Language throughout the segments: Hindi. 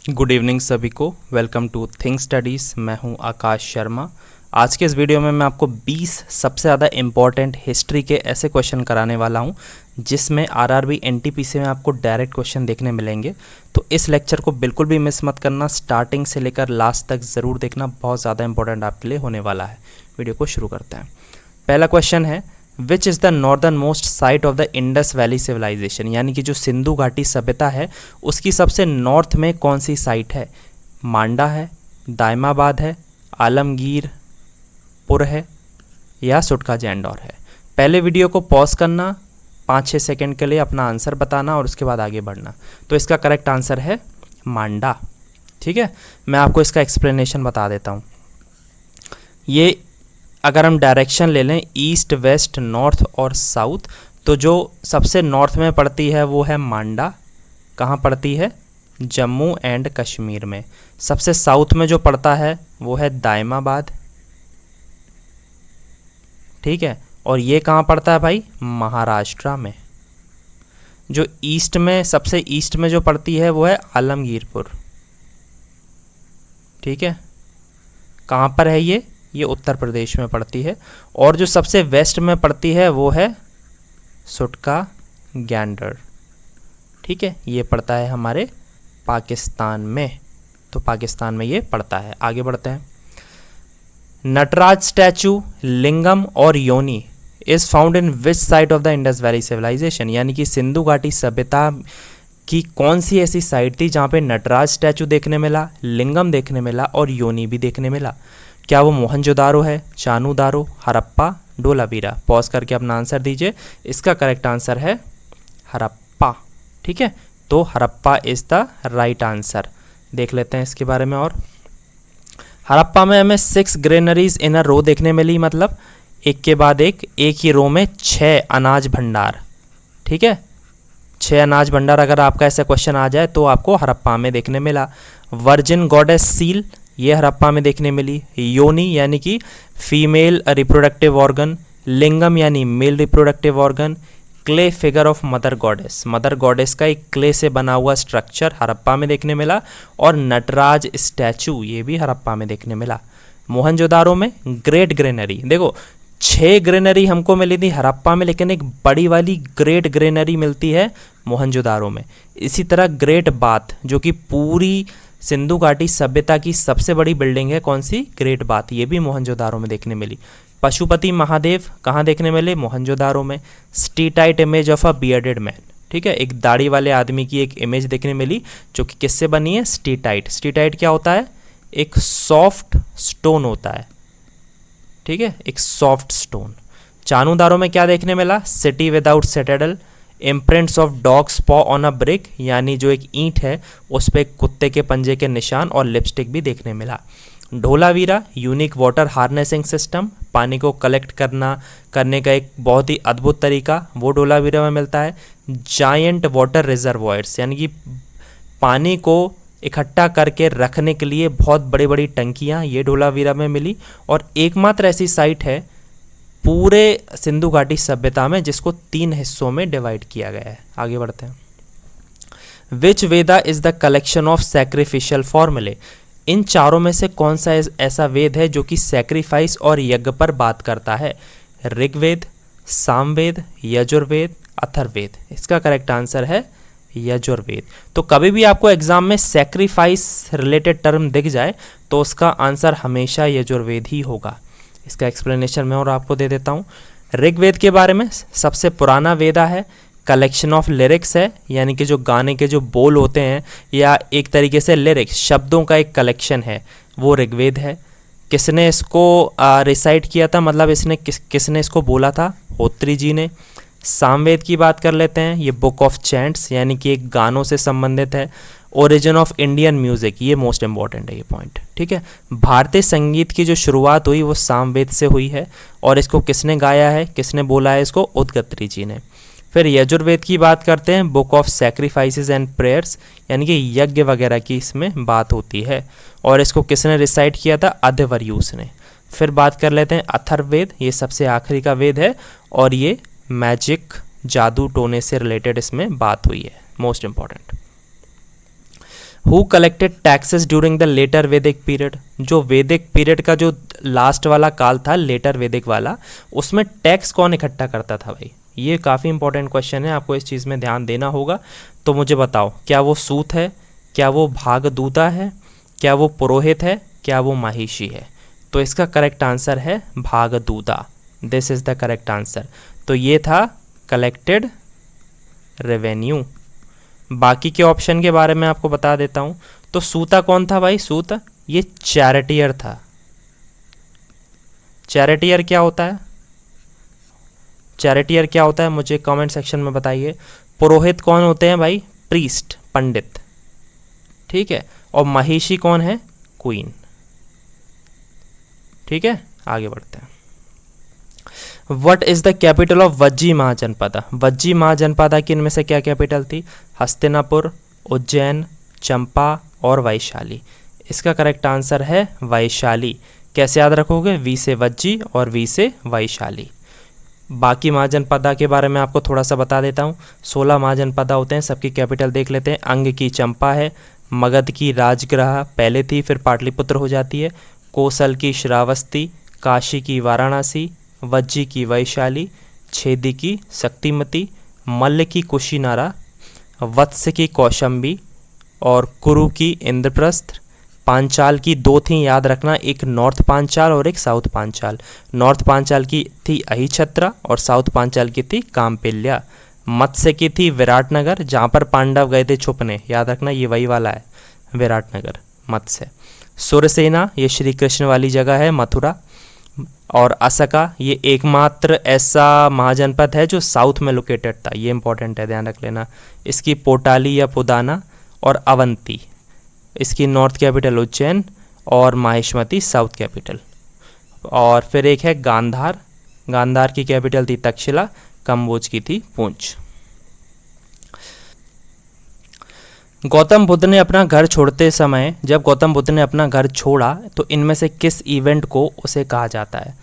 गुड इवनिंग सभी को। Welcome to think studies. मैं हूं आकाश शर्मा। आज के इस वीडियो में मैं आपको 20 सबसे ज़्यादा इम्पॉर्टेंट हिस्ट्री के ऐसे क्वेश्चन कराने वाला हूं जिसमें आरआरबी एनटीपीसी में आपको डायरेक्ट क्वेश्चन देखने मिलेंगे। तो इस लेक्चर को बिल्कुल भी मिस मत करना, स्टार्टिंग से लेकर लास्ट तक ज़रूर देखना, बहुत ज़्यादा इंपॉर्टेंट आपके लिए होने वाला है। वीडियो को शुरू करते हैं। पहला क्वेश्चन है, which is the northern most site of the Indus valley civilisation, यानी कि जो सिंधु घाटी सभ्यता है उसकी सबसे नॉर्थ में कौन सी साइट है? मांडा है, दायमाबाद है, आलमगीरपुर है या सुटका जैंडौर है? पहले वीडियो को पॉज करना, 5-6 सेकंड के लिए अपना आंसर बताना और उसके बाद आगे बढ़ना। तो इसका करेक्ट आंसर है मांडा। ठीक है, मैं आपको इसका एक्सप्लेनेशन बता देता हूँ। ये अगर हम डायरेक्शन ले लें ईस्ट, वेस्ट, नॉर्थ और साउथ, तो जो सबसे नॉर्थ में पड़ती है वो है मांडा। कहाँ पड़ती है? जम्मू एंड कश्मीर में। सबसे साउथ में जो पड़ता है वो है दायमाबाद। ठीक है, और ये कहाँ पड़ता है भाई? महाराष्ट्र में। जो ईस्ट में, सबसे ईस्ट में जो पड़ती है वो है आलमगीरपुर। ठीक है, कहाँ पर है ये उत्तर प्रदेश में पड़ती है। और जो सबसे वेस्ट में पड़ती है वो है सुटका गैंडर। ठीक है, ये पड़ता है हमारे पाकिस्तान में। तो पाकिस्तान में ये पड़ता है। आगे बढ़ते हैं। नटराज स्टैचू, लिंगम और yoni is found in which site of the Indus valley civilisation, यानी कि सिंधु घाटी सभ्यता की कौन सी ऐसी साइट थी जहाँ पे नटराज स्टैचू देखने मिला, लिंगम देखने मिला और योनी भी देखने मिला? क्या वो मोहनजोदारो है, चानूदारो, हड़प्पा, धोलावीरा? पॉज करके अपना आंसर दीजिए। इसका करेक्ट आंसर है हड़प्पा। ठीक है, तो Harappa is the right answer. देख लेते हैं इसके बारे में और। हड़प्पा में हमें 6 ग्रेनरीज इन अ रो देखने मिली, मतलब एक के बाद एक ही रो में 6 अनाज भंडार। ठीक है, 6 अनाज भंडार अगर आपका ऐसा क्वेश्चन आ जाए तो आपको हड़प्पा में देखने मिला। वर्जिन गॉडेस सील, ये हड़प्पा में देखने मिली। योनी यानी कि फीमेल रिप्रोडक्टिव ऑर्गन, लिंगम यानी male reproductive organ, clay figure of mother goddess, mother goddess का एक क्ले से बना हुआ स्ट्रक्चर हड़प्पा में देखने मिला। और नटराज स्टैचू, ये भी हड़प्पा में देखने मिला। मोहनजोदारो में ग्रेट ग्रेनरी, देखो 6 ग्रेनरी हमको मिली थी हड़प्पा में, लेकिन एक बड़ी वाली ग्रेट ग्रेनरी मिलती है मोहनजोदारो में। इसी तरह ग्रेट बाथ, जो कि पूरी सिंधु घाटी सभ्यता की सबसे बड़ी बिल्डिंग है, कौन सी? ग्रेट बाथ, ये भी मोहनजोदारो में देखने मिली। पशुपति महादेव कहाँ देखने मिले? मोहनजोदारो में। Steatite image of a bearded man, ठीक है, एक दाढ़ी वाले आदमी की एक इमेज देखने मिली जो कि किससे बनी है? स्टीटाइट। स्टीटाइट क्या होता है? एक सॉफ्ट स्टोन होता है। ठीक है, एक सॉफ्ट स्टोन। चानूदारो में क्या देखने मिला? City without Citadel, imprints of dogs पॉ ऑन अ ब्रिक, यानी जो एक ईंट है उस पर कुत्ते के पंजे के निशान और लिपस्टिक भी देखने मिला। Dholavira, unique water harnessing system, पानी को कलेक्ट करने का एक बहुत ही अद्भुत तरीका, वो धोलावीरा में मिलता है। जायंट वाटर रिजर्वॉयर्स, यानी कि पानी को इकट्ठा करके रखने के लिए बहुत बड़ी बड़ी टंकियाँ, ये धोलावीरा में मिली। और एकमात्र ऐसी साइट है पूरे सिंधु घाटी सभ्यता में जिसको 3 हिस्सों में डिवाइड किया गया है। आगे बढ़ते हैं। Which Veda is the collection of sacrificial formulae, इन चारों में से कौन सा ऐसा वेद है जो कि सैक्रिफाइस और यज्ञ पर बात करता है? ऋग्वेद, सामवेद, यजुर्वेद, अथर्ववेद? इसका करेक्ट आंसर है यजुर्वेद। तो कभी भी आपको एग्जाम में सैक्रिफाइस रिलेटेड टर्म दिख जाए तो उसका आंसर हमेशा यजुर्वेद ही होगा। इसका एक्सप्लेनेशन मैं और आपको दे देता हूँ। ऋग्वेद के बारे में, सबसे पुराना वेदा है, कलेक्शन ऑफ लिरिक्स है, यानी कि जो गाने के जो बोल होते हैं या एक तरीके से लिरिक्स, शब्दों का एक कलेक्शन है, वो ऋग्वेद है। किसने इसको रिसाइट किया था, मतलब इसने किसने इसको बोला था? होत्री जी ने। सामवेद की बात कर लेते हैं, ये बुक ऑफ चैंट्स, यानी कि एक गानों से संबंधित है। ओरिजिन ऑफ इंडियन म्यूज़िक, ये मोस्ट इंपॉर्टेंट है ये पॉइंट। ठीक है, भारतीय संगीत की जो शुरुआत हुई वो सामवेद से हुई है। और इसको किसने गाया है, किसने बोला है इसको? उदगत्री जी ने। फिर यजुर्वेद की बात करते हैं, book of sacrifices and prayers, यानी कि यज्ञ वगैरह की इसमें बात होती है। और इसको किसने रिसाइट किया था? अध्यवर्यूस ने। फिर बात कर लेते हैं अथर्ववेद, ये सबसे आखिरी का वेद है और ये मैजिक, जादू टोने से रिलेटेड इसमें बात हुई है, most important. Who collected taxes during the later Vedic period, जो वैदिक पीरियड का जो लास्ट वाला काल था लेटर वैदिक वाला, उसमें टैक्स कौन इकट्ठा करता था भाई? ये काफ़ी इंपॉर्टेंट क्वेश्चन है, आपको इस चीज़ में ध्यान देना होगा। तो मुझे बताओ, क्या वो सूत है, क्या वो भागदूता है, क्या वो पुरोहित है, क्या वो महिषी है? तो इसका करेक्ट आंसर है भागदूता। This is the correct answer. तो ये था कलेक्टेड रेवेन्यू। बाकी के ऑप्शन के बारे में आपको बता देता हूँ। तो सूता कौन था भाई? सूत ये चैरिटियर था। चैरिटियर क्या होता है? चैरिटियर क्या होता है मुझे कमेंट सेक्शन में बताइए। पुरोहित कौन होते हैं भाई? प्रीस्ट, पंडित, ठीक है। और महिषी कौन है? क्वीन, ठीक है। आगे बढ़ते हैं। What is the capital of Vajji Mahajanapada? Vajji Mahajanapada की इनमें से क्या कैपिटल थी? हस्तिनापुर, उज्जैन, चंपा और वैशाली। इसका करेक्ट आंसर है वैशाली। कैसे याद रखोगे? वी से वज्जी और वी से वैशाली। बाकी महाजनपदा के बारे में आपको थोड़ा सा बता देता हूँ। 16 महाजनपदा होते हैं, सबकी कैपिटल देख लेते हैं। अंग की चंपा है, मगध की राजगृह पहले थी, फिर पाटलिपुत्र हो जाती है, कोसल की श्रावस्ती, काशी की वाराणसी, वज्जी की वैशाली, छेदी की शक्तिमती, मल्ल की कुशीनारा, वत्स की कौशंबी और कुरु की इंद्रप्रस्थ। पांचाल की दो थी, याद रखना, एक नॉर्थ पांचाल और एक साउथ पांचाल। नॉर्थ पांचाल की थी अहिछत्रा और साउथ पांचाल की थी काम्पिल्या। मत्स्य की थी विराटनगर, जहाँ पर पांडव गए थे छुपने, याद रखना ये वही वाला है विराटनगर, मत्स्य। सुरसेना ये श्री कृष्ण वाली जगह है, मथुरा। और असका ये एकमात्र ऐसा महाजनपद है जो साउथ में लोकेटेड था, ये इंपॉर्टेंट है, ध्यान रख लेना। इसकी पोटाली या पुदाना और अवंती, इसकी नॉर्थ कैपिटल उज्जैन और माहिष्मती साउथ कैपिटल। और फिर एक है गांधार, गांधार की कैपिटल थी तक्षशिला, कम्बोज की थी पूंछ। गौतम बुद्ध ने अपना घर छोड़ते समय, जब गौतम बुद्ध ने अपना घर छोड़ा तो इनमें से किस इवेंट को उसे कहा जाता है?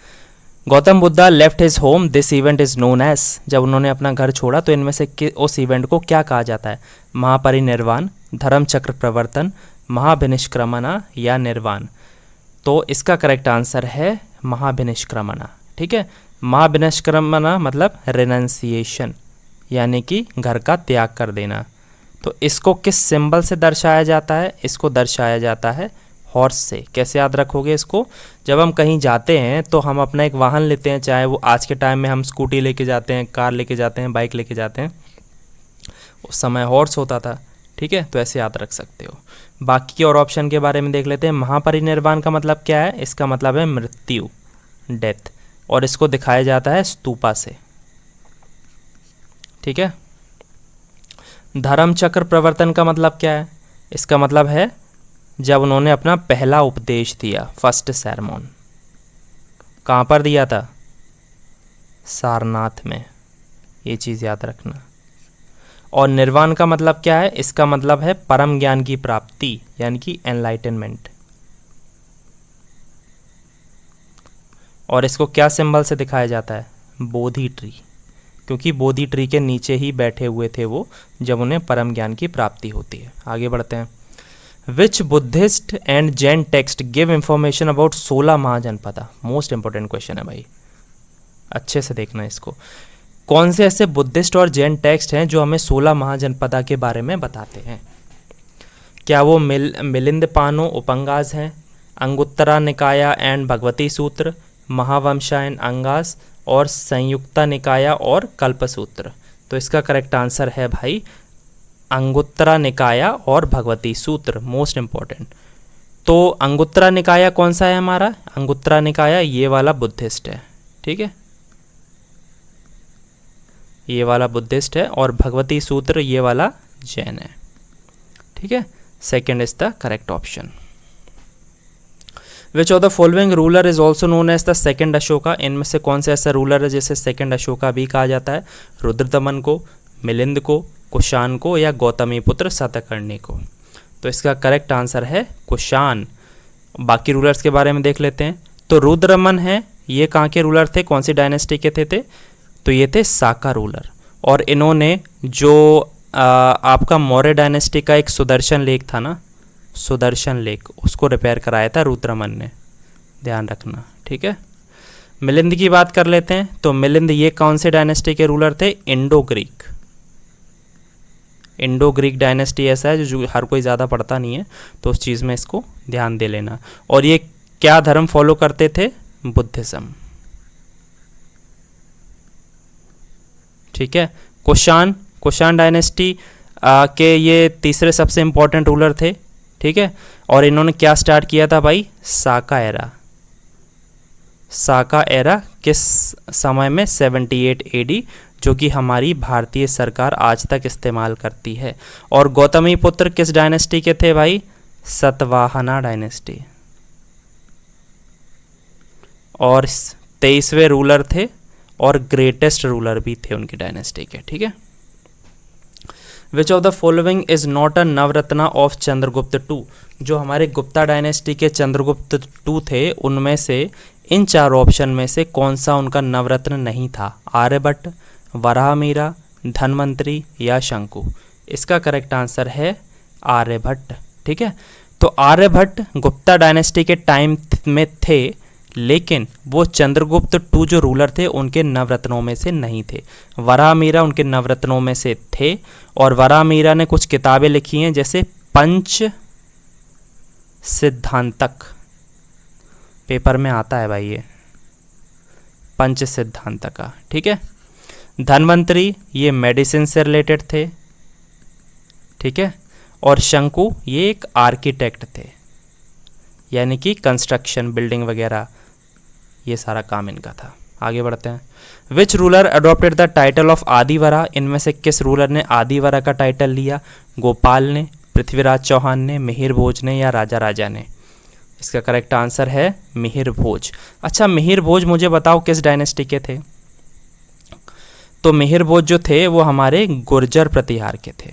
Gautam Buddha left his home, this event is known as. जब उन्होंने अपना घर छोड़ा तो इनमें से उस इवेंट को क्या कहा जाता है? महापरिनिर्वाण, धर्म चक्र प्रवर्तन, महाभिनिष्क्रमणा या निर्वाण। तो इसका करेक्ट आंसर है महाभिनिष्क्रमणा, ठीक है। महाभिनिष्क्रमणा मतलब रिनंसिएशन, यानी कि घर का त्याग कर देना। तो इसको किस सिंबल से दर्शाया जाता है? इसको दर्शाया जाता है हॉर्स से। कैसे याद रखोगे इसको? जब हम कहीं जाते हैं तो हम अपना एक वाहन लेते हैं, चाहे वो आज के टाइम में हम स्कूटी लेके जाते हैं, कार लेके जाते हैं, बाइक लेके जाते हैं, उस समय हॉर्स होता था, ठीक है। तो ऐसे याद रख सकते हो। बाकी और ऑप्शन के बारे में देख लेते हैं। महापरिनिर्वाण का मतलब क्या है? इसका मतलब है मृत्यु, डेथ, और इसको दिखाया जाता है स्तूपा से, ठीक है। धर्म चक्र प्रवर्तन का मतलब क्या है? इसका मतलब है जब उन्होंने अपना पहला उपदेश दिया, फर्स्ट सरमन। कहाँ पर दिया था? सारनाथ में, ये चीज़ याद रखना। और निर्वाण का मतलब क्या है? इसका मतलब है परम ज्ञान की प्राप्ति, यानी कि एनलाइटनमेंट। और इसको क्या सिंबल से दिखाया जाता है? बोधि ट्री, क्योंकि बोधि ट्री के नीचे ही बैठे हुए थे वो जब उन्हें परम ज्ञान की प्राप्ति होती है। आगे बढ़ते हैं। Which Buddhist and Jain text give information about 16 Mahajanapada? Most important question है भाई, अच्छे से देखना इसको। कौन से ऐसे बुद्धिस्ट और जैन टेक्स्ट हैं जो हमें 16 महाजनपदा के बारे में बताते हैं? क्या वो मिलिंदपानो उपंगास हैं, अंगुत्तरा निकाया एंड भगवती सूत्र, महावंशा एंड अंगास, और संयुक्ता निकाया और कल्पसूत्र? तो इसका करेक्ट आंसर है भाई अंगुत्तरा निकाया और भगवती सूत्र, मोस्ट इंपॉर्टेंट। तो अंगुत्तरा निकाया कौन सा है हमारा? अंगुत्तरा निकाया ये वाला बुद्धिस्ट है, ठीक है, ये वाला बुद्धिस्ट है, और भगवती सूत्र ये वाला जैन है, ठीक है। Second is the correct option. Which of the following ruler is also known as the second Ashoka? इनमें से कौन सा ऐसा रूलर है जिसे सेकेंड अशोका भी कहा जाता है? रुद्रदमन को, मिलिंद को, कुशान को, या गौतमी पुत्र सातकर्णी को? तो इसका करेक्ट आंसर है कुशान। बाकी रूलर्स के बारे में देख लेते हैं। तो रुद्रदमन है, ये कहाँ के रूलर थे, कौन सी डायनेस्टी के थे? तो ये थे साका रूलर। और इन्होंने जो आपका मौर्य डायनेस्टी का एक सुदर्शन लेक था ना, सुदर्शन लेक, उसको रिपेयर कराया था रुद्रमन ने, ध्यान रखना, ठीक है। मिलिंद की बात कर लेते हैं। तो मिलिंद ये कौन से डायनेस्टी के रूलर थे? Indo Greek. Indo Greek dynasty ऐसा है जो हर कोई ज़्यादा पढ़ता नहीं है, तो उस चीज़ में इसको ध्यान दे लेना। और ये क्या धर्म फॉलो करते थे? बुद्धिज्म, ठीक है। कुषाण डायनेस्टी के ये तीसरे सबसे इंपॉर्टेंट रूलर थे, ठीक है। और इन्होंने क्या स्टार्ट किया था भाई? साका एरा। साका एरा किस समय में? 78 AD, जो कि हमारी भारतीय सरकार आज तक इस्तेमाल करती है। और गौतमी पुत्र किस डायनेस्टी के थे भाई? सतवाहना डायनेस्टी। और 23वें रूलर थे और ग्रेटेस्ट रूलर भी थे उनकी डायनेस्टी के, ठीक है। Which of the following is not a navratna of Chandragupta two? जो हमारे गुप्ता डायनेस्टी के चंद्रगुप्त टू थे, उनमें से इन 4 ऑप्शन में से कौन सा उनका नवरत्न नहीं था? आर्यभट्ट, वराहमिहिर, धन्वंतरी या शंकु? इसका करेक्ट आंसर है आर्यभट्ट, ठीक है। तो आर्यभट्ट गुप्ता डायनेस्टी के टाइम में थे, लेकिन वो चंद्रगुप्त टू जो रूलर थे उनके नवरत्नों में से नहीं थे। वराहमिहिर उनके नवरत्नों में से थे, और वराहमिहिर ने कुछ किताबें लिखी हैं, जैसे पंच सिद्धांतक, पेपर में आता है भाई ये पंच सिद्धांतका, ठीक है। धन्वंतरी ये मेडिसिन से रिलेटेड थे, ठीक है। और शंकु ये एक आर्किटेक्ट थे, यानी कि कंस्ट्रक्शन, बिल्डिंग वगैरह, ये सारा काम इनका था। आगे बढ़ते हैं। Which ruler adopted the title of Adivaraha? इनमें से किस रूलर ने आदिवरा का टाइटल लिया? गोपाल ने, पृथ्वीराज चौहान ने, मिहिर भोज ने या राजा राजा ने? इसका करेक्ट आंसर है मिहिर भोज। अच्छा, मिहिर भोज मुझे बताओ किस डायनेस्टी के थे? तो मिहिर भोज जो थे वो हमारे गुर्जर प्रतिहार के थे,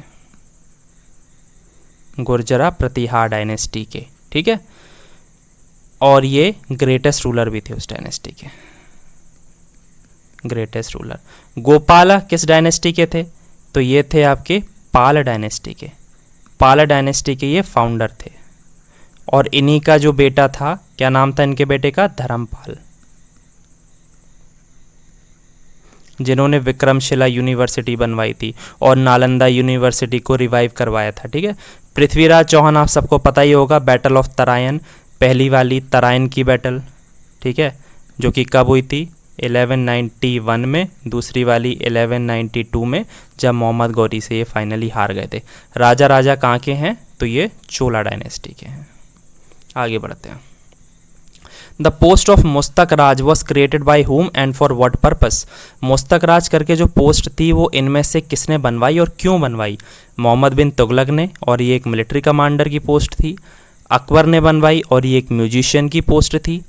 गुर्जरा प्रतिहार डायनेस्टी के, ठीक है। और ये ग्रेटेस्ट रूलर भी थे उस डायनेस्टी के, ग्रेटेस्ट रूलर। गोपाला किस डायनेस्टी के थे? तो ये थे आपके पाल डायनेस्टी के, पाल डायनेस्टी के ये फाउंडर थे। और इन्हीं का जो बेटा था, क्या नाम था इनके बेटे का? धर्मपाल, जिन्होंने विक्रमशिला यूनिवर्सिटी बनवाई थी और नालंदा यूनिवर्सिटी को रिवाइव करवाया था, ठीक है। पृथ्वीराज चौहान आप सबको पता ही होगा, बैटल ऑफ तराइन, पहली वाली तराइन की बैटल, ठीक है, जो कि कब हुई थी? 1191 में, दूसरी वाली 1192 में, जब मोहम्मद गौरी से ये फाइनली हार गए थे। राजा राजा कहाँ के हैं? तो ये चोला डायनेस्टी के हैं। आगे बढ़ते हैं। The post of Mustaq Raj was created by whom and for what purpose? Mustaq Raj करके जो पोस्ट थी वो इनमें से किसने बनवाई और क्यों बनवाई? मोहम्मद बिन तुगलक ने, और ये एक मिलिट्री कमांडर की पोस्ट थी। अकबर ने बनवाई और ये एक म्यूजिशियन की पोस्ट थी।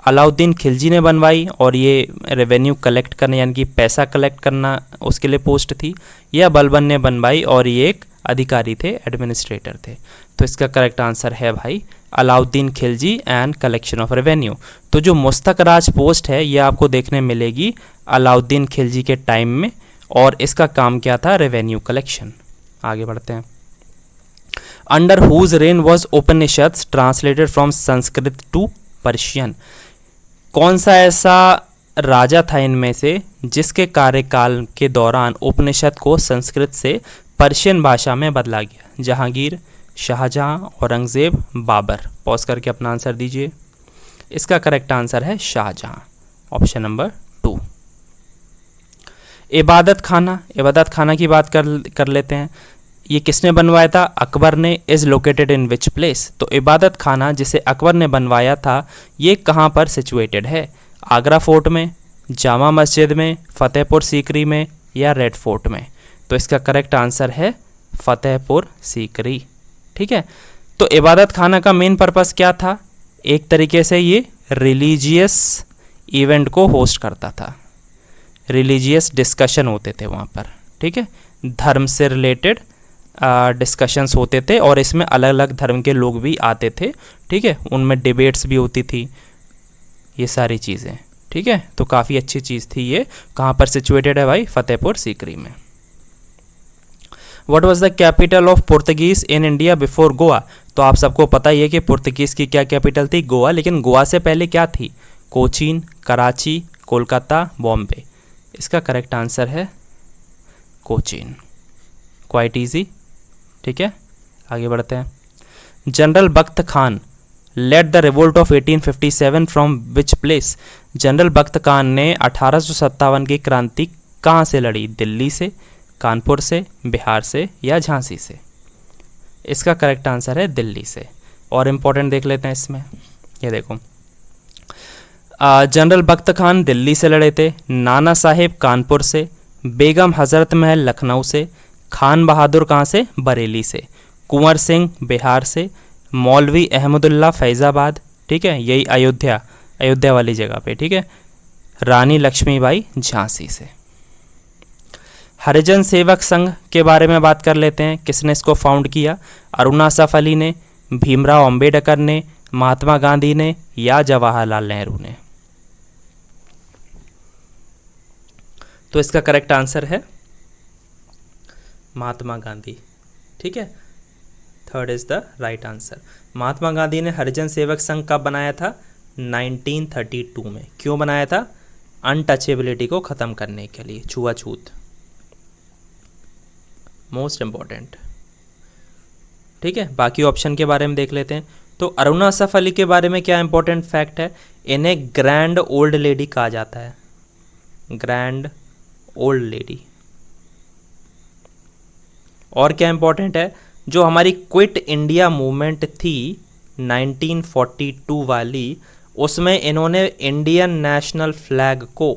अलाउद्दीन खिलजी ने बनवाई और ये रेवेन्यू कलेक्ट करने यानी कि पैसा कलेक्ट करना उसके लिए पोस्ट थी। या बलबन ने बनवाई और ये एक अधिकारी थे, एडमिनिस्ट्रेटर थे। तो इसका करेक्ट आंसर है भाई Alauddin Khilji and collection of revenue. तो जो मुस्तक राज पोस्ट है ये आपको देखने मिलेगी अलाउद्दीन खिलजी के टाइम में, और इसका काम क्या था? Revenue collection. आगे बढ़ते हैं। Under whose reign was Upanishad translated from Sanskrit to Persian? कौन सा ऐसा राजा था इनमें से जिसके कार्यकाल के दौरान उपनिषद को संस्कृत से पर्शियन भाषा में बदला गया? जहांगीर, शाहजहां, औरंगजेब, बाबर? पॉज करके अपना आंसर दीजिए। इसका करेक्ट आंसर है शाहजहां, ऑप्शन नंबर 2। इबादत खाना की बात कर लेते हैं। ये किसने बनवाया था? अकबर ने। Is located in which place? तो इबादत खाना जिसे अकबर ने बनवाया था ये कहाँ पर सिचुएटेड है? आगरा फोर्ट में, जामा मस्जिद में, फतेहपुर सीकरी में या रेड फोर्ट में? तो इसका करेक्ट आंसर है फतेहपुर सीकरी, ठीक है। तो इबादत खाना का मेन पर्पस क्या था? एक तरीके से ये रिलीजियस इवेंट को होस्ट करता था, रिलीजियस डिस्कशन होते थे वहाँ पर, ठीक है। धर्म से रिलेटेड डिस्कशंस होते थे और इसमें अलग अलग धर्म के लोग भी आते थे, ठीक है। उनमें डिबेट्स भी होती थी, ये सारी चीज़ें, ठीक है। तो काफ़ी अच्छी चीज़ थी ये। कहाँ पर सिचुएटेड है भाई? फतेहपुर सीकरी में। What was the capital of Portuguese in India before Goa? तो आप सबको पता ही है कि पुर्तगीज़ की क्या कैपिटल थी, गोवा, लेकिन गोवा से पहले क्या थी, कोचीन, कराची, कोलकाता, बॉम्बे। इसका करेक्ट आंसर है कोचीन। Quite easy. ठीक है, आगे बढ़ते हैं। General Bakht Khan led the revolt of 1857 from which place. General Bakht Khan ने 1857 की क्रांति कहाँ से लड़ी, दिल्ली से, कानपुर से, बिहार से या झांसी से। इसका करेक्ट आंसर है दिल्ली से। और इम्पोर्टेंट देख लेते हैं इसमें, ये देखो, जनरल बख्त खान दिल्ली से लड़े थे, नाना साहेब कानपुर से, बेगम हज़रत महल लखनऊ से, खान बहादुर कहाँ से, बरेली से, कुंवर सिंह बिहार से, मौलवी अहमदुल्ला फैज़ाबाद, ठीक है, यही अयोध्या वाली जगह पे, ठीक है, रानी लक्ष्मीबाई झांसी से। हरिजन सेवक संघ के बारे में बात कर लेते हैं। किसने इसको फाउंड किया, अरुणा असफ अली ने, भीमराव अंबेडकर ने, महात्मा गांधी ने या जवाहरलाल नेहरू ने। तो इसका करेक्ट आंसर है महात्मा गांधी। ठीक है, third is the right answer. Mahatma Gandhi ने हरिजन सेवक संघ कब बनाया था, 1932 में। क्यों बनाया था, अनटचेबिलिटी को ख़त्म करने के लिए, छुआछूत, मोस्ट इम्पॉर्टेंट। ठीक है, बाकी ऑप्शन के बारे में देख लेते हैं। तो अरुणा असफ अली के बारे में क्या इंपॉर्टेंट फैक्ट है, इन्हें ग्रैंड ओल्ड लेडी कहा जाता है, ग्रैंड ओल्ड लेडी। और क्या इंपॉर्टेंट है, जो हमारी क्विट इंडिया मूवमेंट थी 1942 वाली, उसमें इन्होंने इंडियन नेशनल फ्लैग को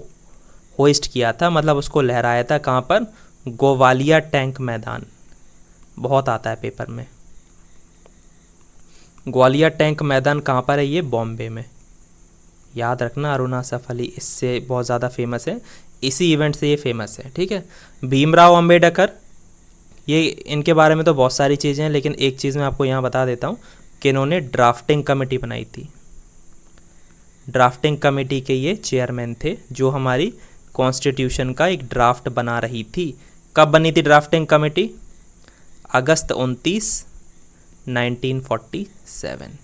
होइस्ट किया था, मतलब उसको लहराया था। कहाँ पर, गोवालिया टैंक मैदान, बहुत आता है पेपर में। ग्वालियर टैंक मैदान कहाँ पर है, ये बॉम्बे में। याद रखना, अरुणा असफ अली इससे बहुत ज़्यादा फेमस है, इसी इवेंट से ये फेमस है। ठीक है, भीमराव अंबेडकर, ये इनके बारे में तो बहुत सारी चीज़ें हैं, लेकिन एक चीज़ मैं आपको यहाँ बता देता हूँ कि इन्होंने ड्राफ्टिंग कमेटी बनाई थी। ड्राफ्टिंग कमेटी के ये चेयरमैन थे, जो हमारी कॉन्स्टिट्यूशन का एक ड्राफ्ट बना रही थी। कब बनी थी ड्राफ्टिंग कमेटी, अगस्त 29, 1947।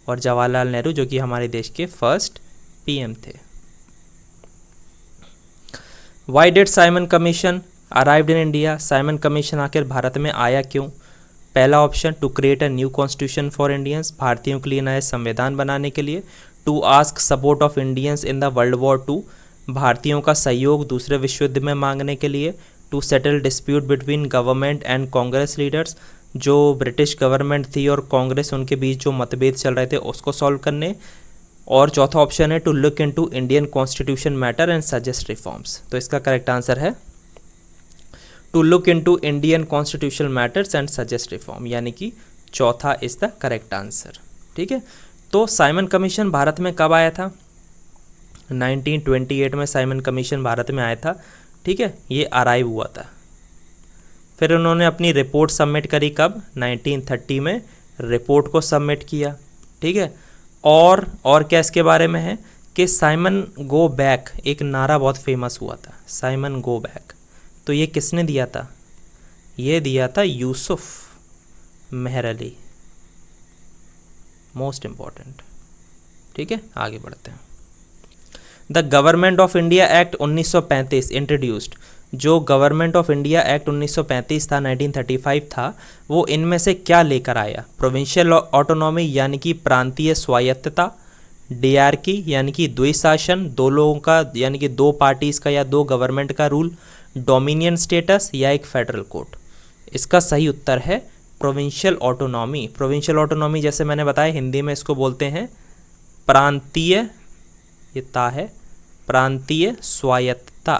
और जवाहरलाल नेहरू, जो कि हमारे देश के फर्स्ट पीएम थे। Why did Simon commission arrived in India. Simon commission आखिर भारत में आया क्यों। पहला option, to create a new constitution for Indians, भारतीयों के लिए नया संविधान बनाने के लिए। To ask support of Indians in the world war 2, भारतीयों का सहयोग दूसरे विश्व युद्ध में मांगने के लिए। To settle dispute between government and Congress leaders, जो ब्रिटिश गवर्नमेंट थी और कांग्रेस, उनके बीच जो मतभेद चल रहे थे उसको सॉल्व करने। और चौथा ऑप्शन है, to look into Indian constitution matter and suggest reforms. तो इसका करेक्ट आंसर है to look into Indian constitutional matters and suggest reform, यानी कि चौथा इज द करेक्ट आंसर। ठीक है, तो साइमन कमीशन भारत में कब आया था, 1928 में साइमन कमीशन भारत में आया था। ठीक है, ये अराइव हुआ था। फिर उन्होंने अपनी रिपोर्ट सबमिट करी कब, 1930 में रिपोर्ट को सबमिट किया। ठीक है, और क्या इसके बारे में है कि साइमन गो बैक, एक नारा बहुत फेमस हुआ था, साइमन गो बैक। तो ये किसने दिया था, ये दिया था यूसुफ मेहर अली, मोस्ट इम्पॉर्टेंट। ठीक है, आगे बढ़ते हैं। The government of India act 1935 introduced, जो गवर्नमेंट ऑफ इंडिया एक्ट 1935 था, 1935 था, वो इनमें से क्या लेकर आया। प्रोविंशियल ऑटोनॉमी यानी कि प्रांतीय स्वायत्तता, डीआरकी यानी कि द्विशासन, दो लोगों का यानी कि दो पार्टीज़ का या दो गवर्नमेंट का रूल, डोमिनियन स्टेटस या एक फेडरल कोर्ट। इसका सही उत्तर है प्रोविंशियल ऑटोनॉमी। प्रोविंशियल ऑटोनॉमी जैसे मैंने बताया, हिंदी में इसको बोलते हैं प्रांतीय, ये ता है, प्रांतीय स्वायत्तता।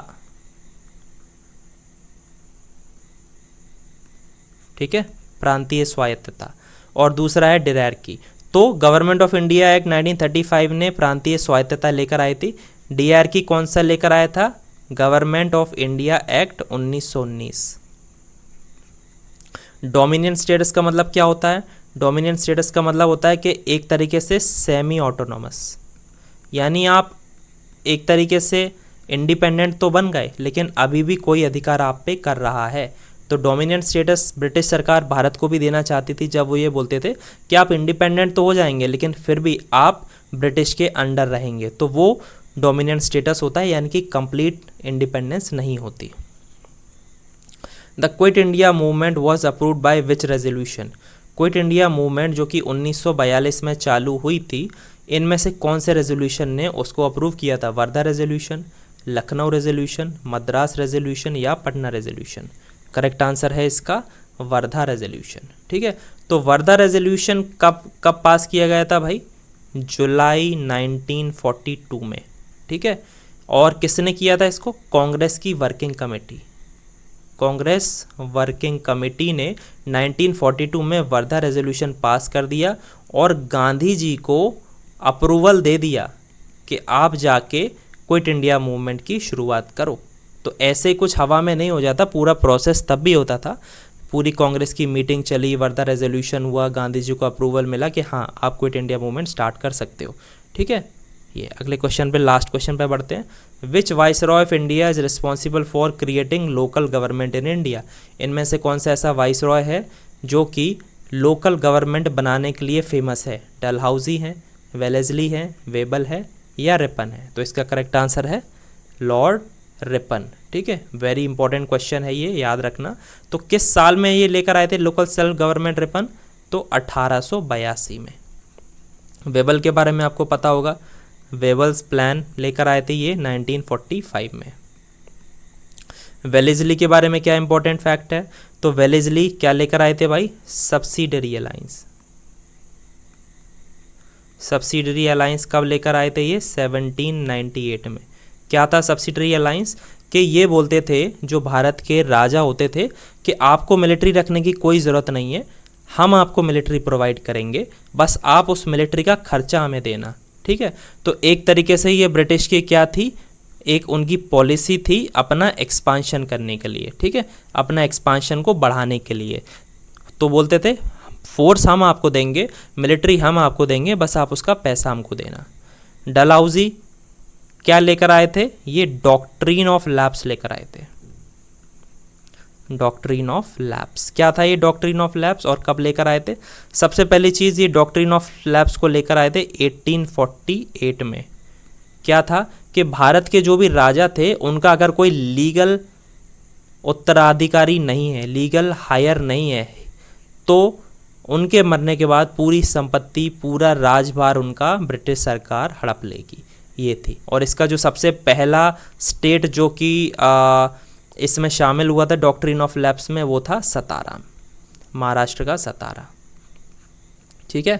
ठीक है, प्रांतीय स्वायत्तता। और दूसरा है डीआरकी। तो गवर्नमेंट ऑफ इंडिया एक्ट 1935 ने प्रांतीय स्वायत्तता लेकर आई थी। डीआरकी कौन सा लेकर आया था, government of India act 1919। Dominion status का मतलब क्या होता है, डोमिनियन स्टेटस का मतलब होता है कि एक तरीके से सेमी ऑटोनॉमस, यानी आप एक तरीके से इंडिपेंडेंट तो बन गए लेकिन अभी भी कोई अधिकार आप पे कर रहा है। तो डोमिनेंट स्टेटस ब्रिटिश सरकार भारत को भी देना चाहती थी, जब वो ये बोलते थे कि आप इंडिपेंडेंट तो हो जाएंगे लेकिन फिर भी आप ब्रिटिश के अंडर रहेंगे, तो वो डोमिनेंट स्टेटस होता है, यानी कि कंप्लीट इंडिपेंडेंस नहीं होती। The quit India movement was approved by which resolution? Quit India movement जो कि 1942 में चालू हुई थी, इनमें से कौन से रेजोल्यूशन ने उसको अप्रूव किया था? Wardha resolution, Lucknow resolution, Madras resolution या पटना रेजोल्यूशन? करेक्ट आंसर है इसका वर्धा रेजोल्यूशन। ठीक है, तो वर्धा रेजोल्यूशन कब पास किया गया था भाई? जुलाई 1942 में। ठीक है, और किसने किया था इसको? कांग्रेस की working committee. Congress working committee ने 1942 में वर्धा रेजोल्यूशन पास कर दिया और गांधी जी को अप्रूवल दे दिया कि आप जाके क्विट इंडिया मूवमेंट की शुरुआत करो। तो ऐसे कुछ हवा में नहीं हो जाता, पूरा प्रोसेस तब भी होता था। पूरी कांग्रेस की मीटिंग चली, वर्धा रेजोल्यूशन हुआ, गांधी जी को अप्रूवल मिला कि हाँ आप क्विट इंडिया मूवमेंट स्टार्ट कर सकते हो। ठीक है, ये अगले क्वेश्चन पे, लास्ट क्वेश्चन पे बढ़ते हैं। Which viceroy of India is responsible for creating local government in India? इनमें से कौन सा ऐसा वाइसरॉय है जो कि लोकल गवर्नमेंट बनाने के लिए फेमस है? डलहौजी है, वेलेस्ली है, वेबल है या रिपन है? तो इसका करेक्ट आंसर है लॉर्ड रिपन। ठीक है, वेरी इंपॉर्टेंट क्वेश्चन है ये, याद रखना। तो किस साल में ये लेकर आए थे लोकल सेल्फ गवर्नमेंट रिपन? तो 1882 में। वेबल के बारे में आपको पता होगा, वेबल्स प्लान लेकर आए थे ये 1945 में। वेलेस्ली के बारे में क्या इंपॉर्टेंट फैक्ट है? तो वेलेस्ली क्या लेकर आए थे भाई? Subsidiary alliance. सब्सिडरी अलायंस कब लेकर आए थे ये? 1798 में। क्या था सब्सिडरी अलायंस? कि ये बोलते थे जो भारत के राजा होते थे कि आपको मिलिट्री रखने की कोई ज़रूरत नहीं है, हम आपको मिलिट्री प्रोवाइड करेंगे, बस आप उस मिलिट्री का खर्चा हमें देना। ठीक है, तो एक तरीके से ये ब्रिटिश की क्या थी? एक उनकी पॉलिसी थी अपना एक्सपांशन करने के लिए। ठीक है, अपना एक्सपांशन को बढ़ाने के लिए। तो बोलते थे फोर्स हम आपको देंगे, मिलिट्री हम आपको देंगे, बस आप उसका पैसा हमको देना। डलहौजी क्या लेकर आए थे? ये डॉक्ट्रिन ऑफ लैप्स लेकर आए थे। डॉक्ट्रिन ऑफ लैप्स क्या था ये डॉक्ट्रिन ऑफ लैप्स, और कब लेकर आए थे? सबसे पहली चीज़, ये डॉक्ट्रिन ऑफ लैप्स को लेकर आए थे 1848 में। क्या था कि भारत के जो भी राजा थे उनका अगर कोई लीगल उत्तराधिकारी नहीं है, लीगल हायर नहीं है, तो उनके मरने के बाद पूरी संपत्ति, पूरा राजभार उनका ब्रिटिश सरकार हड़प लेगी, ये थी। और इसका जो सबसे पहला स्टेट जो कि इसमें शामिल हुआ था डॉक्ट्रिन ऑफ लैप्स में, वो था सतारा, महाराष्ट्र का सतारा। ठीक है,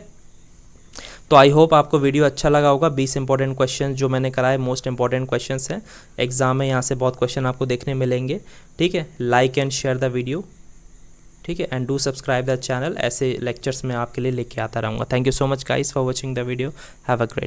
तो आई होप आपको वीडियो अच्छा लगा होगा। 20 इंपॉर्टेंट क्वेश्चन जो मैंने कराए, मोस्ट इंपॉर्टेंट क्वेश्चंस हैं एग्जाम में, यहाँ से बहुत क्वेश्चन आपको देखने मिलेंगे। ठीक है, like and share the video. ठीक है, and do subscribe the channel. ऐसे लेक्चर्स मैं आपके लिए लेके आता रहूँगा। Thank you so much guys for watching the video. Have a great day.